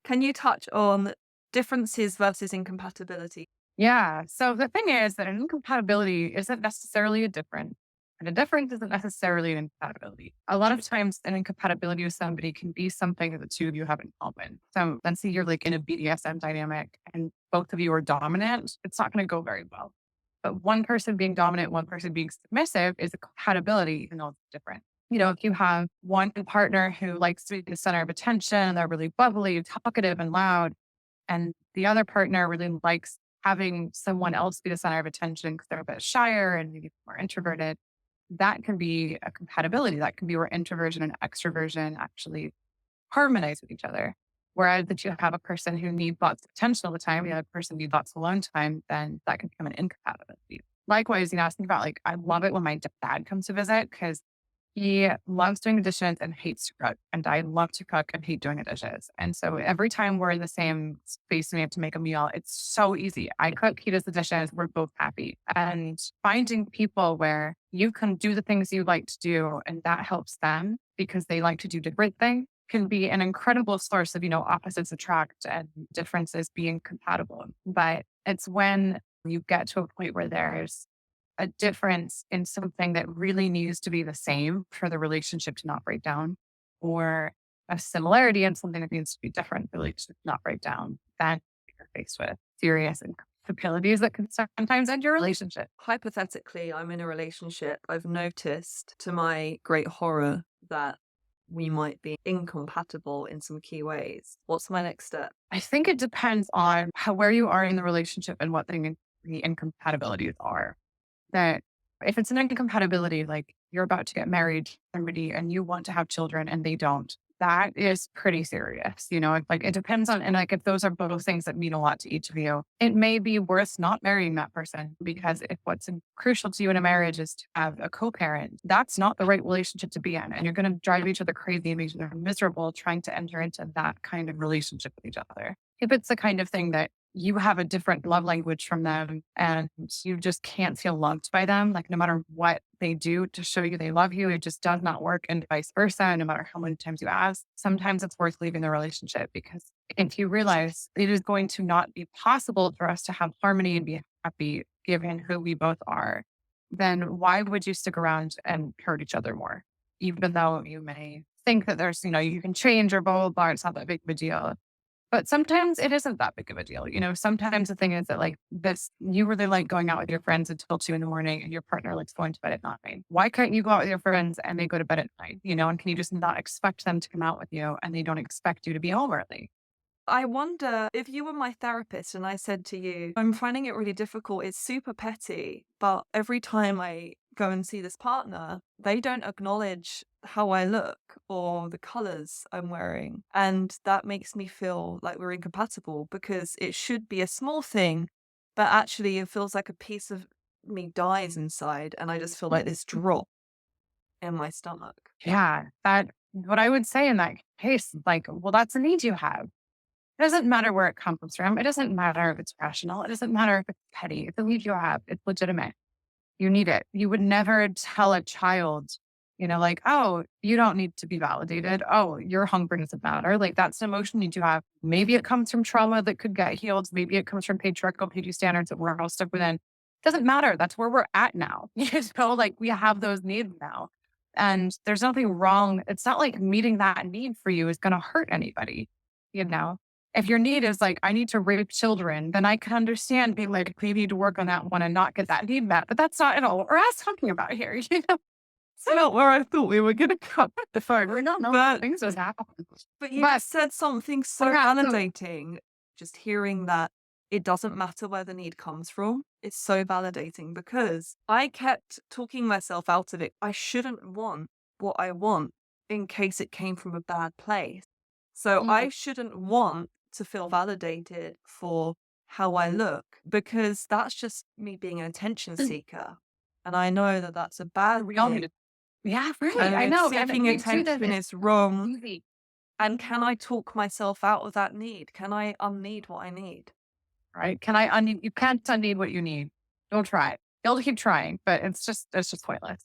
Can you touch on differences versus incompatibility? Yeah. So the thing is that an incompatibility isn't necessarily a difference, and a difference isn't necessarily an incompatibility. A lot of times, an incompatibility with somebody can be something that the two of you have in common. So let's say you're like in a BDSM dynamic and both of you are dominant, it's not going to go very well. But one person being dominant, one person being submissive is a compatibility, even though it's different. If you have one partner who likes to be the center of attention, they're really bubbly, talkative, and loud, and the other partner really likes having someone else be the center of attention because they're a bit shyer and maybe more introverted, that can be a compatibility. That can be where introversion and extroversion actually harmonize with each other. Whereas if you have a person who needs lots of attention all the time, the other person needs lots of alone time, then that can become an incompatibility. Likewise, I was thinking about like, I love it when my dad comes to visit because he loves doing the dishes and hates to cook. And I love to cook and hate doing the dishes. And so every time we're in the same space and we have to make a meal, it's so easy. I cook, he does the dishes, we're both happy. And finding people where you can do the things you like to do and that helps them because they like to do different things can be an incredible source of, opposites attract and differences being compatible. But it's when you get to a point where there's a difference in something that really needs to be the same for the relationship to not break down, or a similarity in something that needs to be different for the relationship to not break down, then you're faced with serious incompatibilities that can sometimes end your relationship. Hypothetically, I'm in a relationship. I've noticed to my great horror that we might be incompatible in some key ways. What's my next step? I think it depends on where you are in the relationship and what the incompatibilities are. That if it's an incompatibility, like you're about to get married to somebody and you want to have children and they don't, that is pretty serious. Like it depends on, and like if those are both things that mean a lot to each of you, it may be worth not marrying that person because if crucial to you in a marriage is to have a co parent, that's not the right relationship to be in. And you're going to drive each other crazy and make each other miserable trying to enter into that kind of relationship with each other. If it's the kind of thing that you have a different love language from them and you just can't feel loved by them. Like no matter what they do to show you they love you, it just does not work and vice versa. No matter how many times you ask, sometimes it's worth leaving the relationship because if you realize it is going to not be possible for us to have harmony and be happy given who we both are, then why would you stick around and hurt each other more? Even though you may think that you can change or blah, blah, blah, it's not that big of a deal. But sometimes it isn't that big of a deal. Sometimes the thing is that like this, you really like going out with your friends until 2 in the morning and your partner likes going to bed at 9. Why can't you go out with your friends and they go to bed at 9? And can you just not expect them to come out with you and they don't expect you to be home early? I wonder if you were my therapist and I said to you, I'm finding it really difficult. It's super petty, but every time I go and see this partner, they don't acknowledge how I look or the colors I'm wearing. And that makes me feel like we're incompatible because it should be a small thing, but actually it feels like a piece of me dies inside. And I just feel like this drop in my stomach. Yeah, that what I would say in that case, like, well, that's a need you have. It doesn't matter where it comes from. It doesn't matter if it's rational. It doesn't matter if it's petty. It's a need you have. It's legitimate. You need it. You would never tell a child, like, oh, you don't need to be validated. Oh, your hunger doesn't matter. Like that's an emotion you do have. Maybe it comes from trauma that could get healed. Maybe it comes from patriarchal beauty standards that we're all stuck within. Doesn't matter. That's where we're at now. Like we have those needs now. And there's nothing wrong. It's not like meeting that need for you is going to hurt anybody, you know? If your need is like, I need to rape children, then I can understand being like, we need to work on that one and not get that need met. But that's not at all what we're talking about here. It's not where I thought we were going to cut the phone. We're not knowing But things just happen. But you But just said something so yeah, so validating. Just hearing that it doesn't matter where the need comes from. It's so validating because I kept talking myself out of it. I shouldn't want what I want in case it came from a bad place. So mm, I shouldn't want to feel validated for how I look because that's just me being an attention seeker. And I know that that's a bad we all need thing. it. Yeah, really. I And know. And seeking we do that. attention It's is wrong, easy. and can I talk myself out of that need? Can I unneed what I need? Right? You can't unneed what you need. Don't try it. You'll keep trying, but it's just pointless.